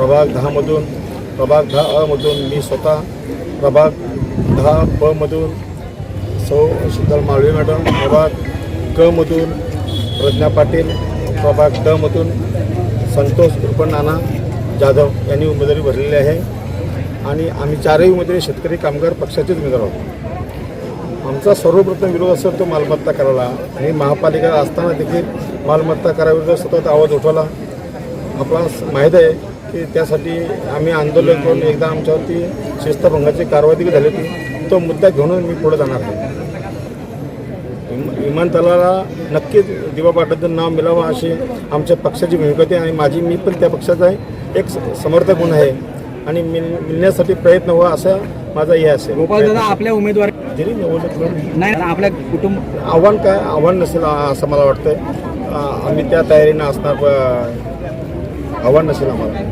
प्रभाग 10मधून, प्रभाग 10अमधून मी स्वतः, प्रभाग 10ब मधून सौ शीतल माळवे मॅडम, प्रभाग क मधून प्रज्ञा पाटील, प्रभाग ड मधून संतोष उर्फ नाना जाधव यांनी उमेदवारी भरलेली आहे आणि आम्ही चारही उमेदवारी शेतकरी कामगार पक्षाचेच उमेदवार आहोत. आमचा सर्वप्रथम विरोध असेल तो मालमत्ता करायला आणि महापालिका असताना देखील मालमत्ता कराविरुद्ध सतत आवाज उठवला. आपल्याला माहीत आहे की त्यासाठी आम्ही आंदोलन करून एकदा आमच्यावरती शिस्तभंगाची कारवाई देखील झाली होती. तो मुद्दा घेऊन मी पुढे जाणार आहे. विमानतळाला नक्कीच दिवा पाटलाचं नाव मिळावं अशी आमच्या पक्षाची भूमिका होती आणि मी पण त्या पक्षाचा आहे एक समर्थक म्हणून आहे आणि मिळण्यासाठी प्रयत्न व्हावा असा माझा हे असेल. गोपाल दादा, आपल्या उमेदवार जरी निवडणूक नाही आपल्या कुटुंब आव्हान नसेल असं मला वाटतं. आम्ही त्या तयारीनं असणार, आव्हान नसेल आम्हाला.